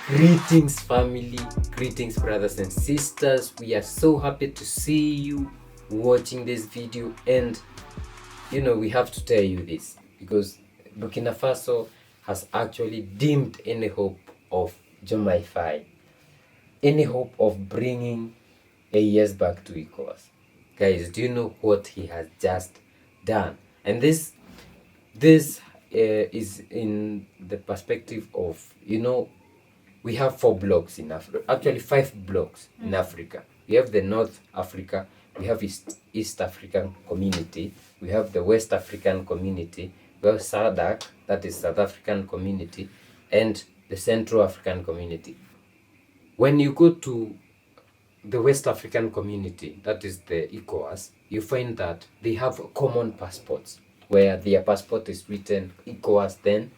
Greetings, family. Greetings, brothers and sisters. We are so happy to see you watching this video. And we have to tell you this because Burkina Faso has actually dimmed any hope of Jomai, any hope of bringing a years back to Ecowas. Guys, do you know what he has just done? And this is in the perspective of we have 4 blocks in Africa, actually 5 blocks in Africa. We have the North Africa, we have East African community, we have the West African community, we have SADC, that is South African community, and the Central African community. When you go to the West African community, that is the Ecowas, you find that they have common passports, where their passport is written Ecowas, then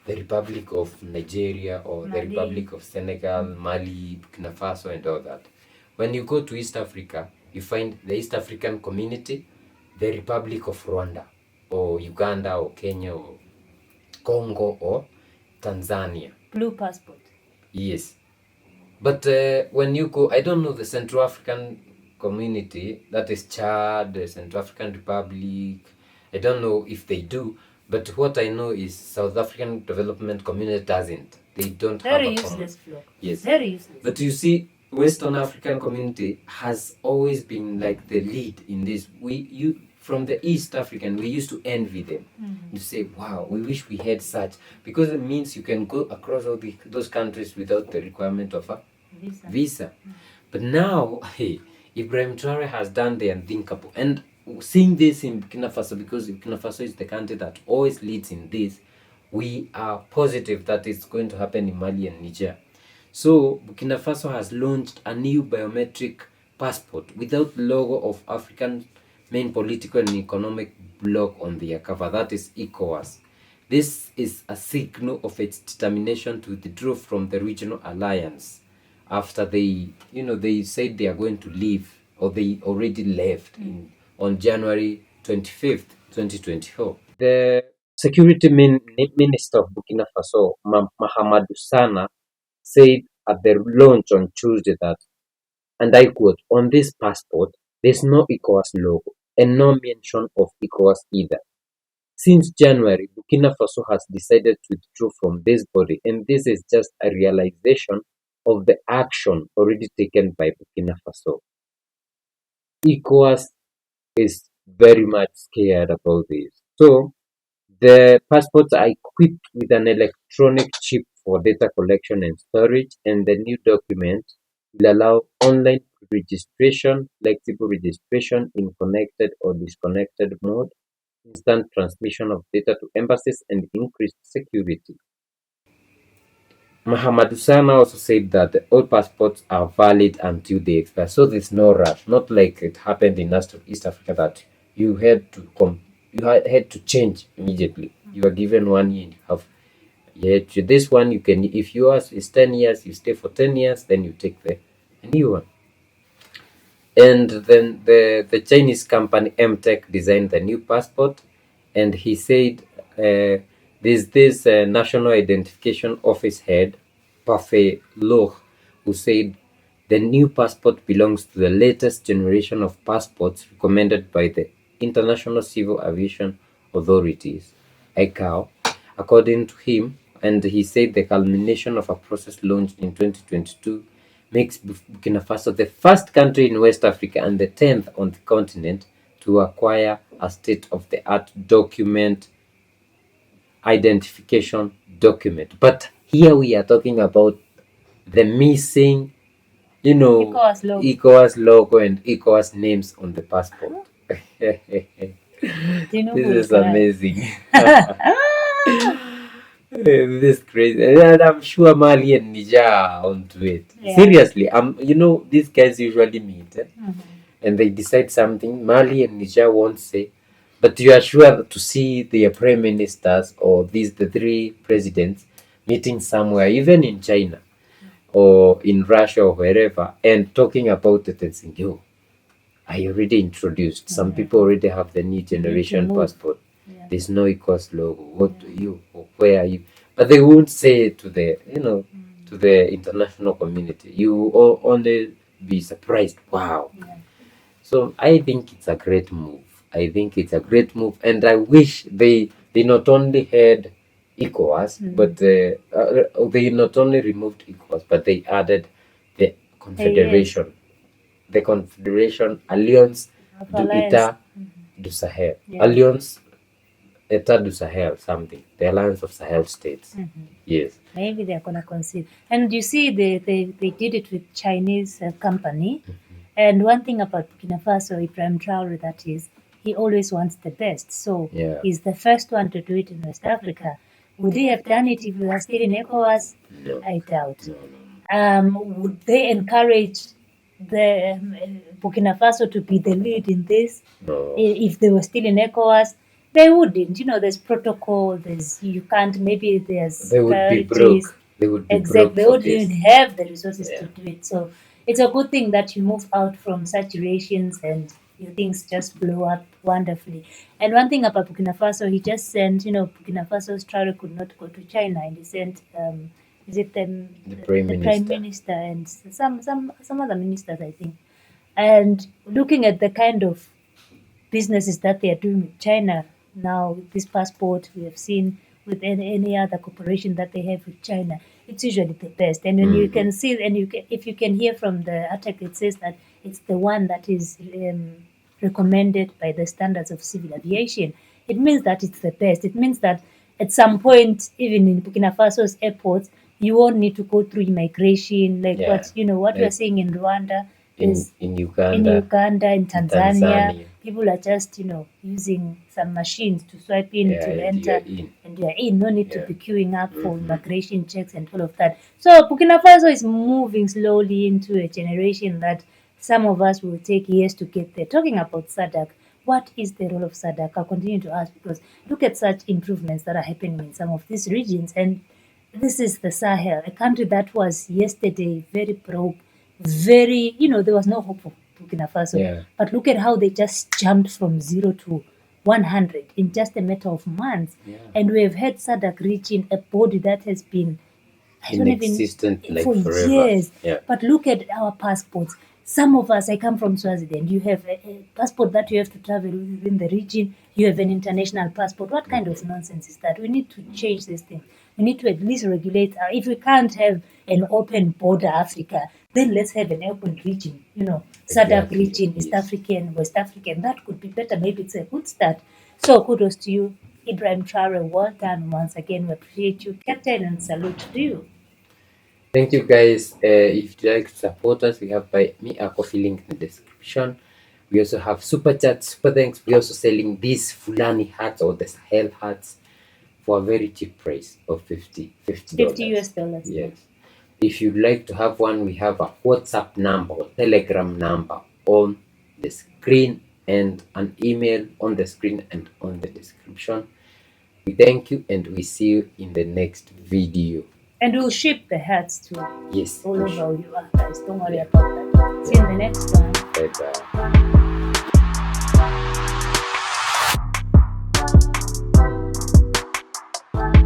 the Republic of Nigeria or the Republic of Senegal, Mali, Burkina Faso, and all that. When you go to East Africa, you find the East African community, the Republic of Rwanda, or Uganda, or Kenya, or Congo, or Tanzania. Blue passport. Yes. But when you go, I don't know the Central African community, that is Chad, the Central African Republic. I don't know if they do. But what I know is South African Development Community doesn't. They don't have a useless block. Yes. Very useless. But you see, Western African community has always been like the lead in this. From the East African, we used to envy them. You say, wow, we wish we had such, because it means you can go across all those countries without the requirement of a visa. But now, hey, Ibrahim Traore has done the unthinkable. And seeing this in Burkina Faso, because Burkina Faso is the country that always leads in this, we are positive that it's going to happen in Mali and Niger. So Burkina Faso has launched a new biometric passport without logo of African main political and economic bloc on their cover, that is Ecowas. This is a signal of its determination to withdraw from the regional alliance after they said they are going to leave, or they already left on January 25th, 2024. The Security Minister of Burkina Faso, Mahamadou Sana, said at the launch on Tuesday that, and I quote, "On this passport, there's no Ecowas logo and no mention of Ecowas either. Since January, Burkina Faso has decided to withdraw from this body, and this is just a realization of the action already taken by Burkina Faso. Ecowas is very much scared about this." So the passports are equipped with an electronic chip for data collection and storage, and the new document will allow online registration, flexible registration in connected or disconnected mode, instant transmission of data to embassies, and increased security. Mahamadou Sana also said that all passports are valid until they expire, so there's no rush. Not like it happened in East Africa that you had to change immediately. You are given 1 year and you have this one. You can, if yours is 10 years, you stay for 10 years, then you take the new one. And then the Chinese company MTech designed the new passport, and he said there's this National Identification Office head, Parfait Loh, who said the new passport belongs to the latest generation of passports recommended by the International Civil Aviation Authorities, ICAO, according to him. And he said the culmination of a process launched in 2022 makes Burkina Faso the first country in West Africa and the 10th on the continent to acquire a state-of-the-art document identification document. But here we are talking about the missing, Ecowas logo and Ecowas names on the passport. This is amazing. This is crazy, and I'm sure Mali and Niger are onto it. Yeah. Seriously, these guys usually meet and they decide something. Mali and Niger won't say, but you are sure to see their prime ministers or the 3 presidents meeting somewhere, even in China or in Russia or wherever, and talking about it and saying, "Yo, I already introduced. Some people already have the new generation passport. Yeah. There's no Ecowas logo. What do you? Where are you?" But they won't say it to to the international community, you will only be surprised. Wow. Yeah. So I think it's a great move. I think it's a great move, and I wish they not only had Ecowas, but they not only removed Ecowas, but they added the Confederation, the Confederation Alliance du État du Sahel, Alliance État du Sahel, something, the Alliance of Sahel States. Yes. Maybe they're gonna concede. And you see, they did it with Chinese company. And one thing about Burkina Faso, Ibrahim Traore, that is, he always wants the best. So he's the first one to do it in West Africa. Would he have done it if we were still in ECOWAS? No. I doubt. No. Would they encourage the Burkina Faso to be the lead in this? No. If they were still in ECOWAS? They wouldn't. You know, there's protocol, you can't, maybe there's They would be broke. They would be broke. They wouldn't even have the resources to do it. So it's a good thing that you move out from saturations and your things just blow up wonderfully. And one thing about Burkina Faso, he just sent, Burkina Faso's Traore could not go to China, and he sent, is it the Prime Minister and some other ministers, I think. And looking at the kind of businesses that they are doing with China now, with this passport, we have seen with any other cooperation that they have with China, it's usually the best. And when you can see, and if you can hear from the article, it says that it's the one that is recommended by the standards of civil aviation. It means that it's the best. It means that at some point, even in Burkina Faso's airports, you won't need to go through immigration, like what we are seeing in Rwanda. In Uganda, in Tanzania, people are just, using some machines to swipe in to enter, and they are in. No need to be queuing up for immigration checks and all of that. So Burkina Faso is moving slowly into a generation that some of us will take years to get there. Talking about SADC, what is the role of SADC? I'll continue to ask, because look at such improvements that are happening in some of these regions. And this is the Sahel, a country that was yesterday very broke, very, there was no hope for Burkina Faso. Yeah. But look at how they just jumped from 0 to 100 in just a matter of months. Yeah. And we have had SADC reaching a body that has been inexistent for forever. Years. Yeah. But look at our passports. Some of us, I come from Swaziland, you have a passport that you have to travel within the region, you have an international passport. What kind of nonsense is that? We need to change this thing. We need to at least regulate. If we can't have an open border Africa, then let's have an open region, SADC region, East African, West African. That could be better. Maybe it's a good start. So kudos to you, Ibrahim Traore. Well done once again. We appreciate you, Captain, and salute to you. Thank you, guys. If you'd like to support us, we have Buy Me a Coffee link in the description. We also have super chat, super thanks. We're also selling these Fulani hats or the Sahel hats for a very cheap price of $50. $50. Yes. If you'd like to have one, we have a WhatsApp number or Telegram number on the screen and an email on the screen and on the description. We thank you and we see you in the next video. And we'll ship the hats to all over you guys. Don't worry about that. See you in the next one. Bye-bye.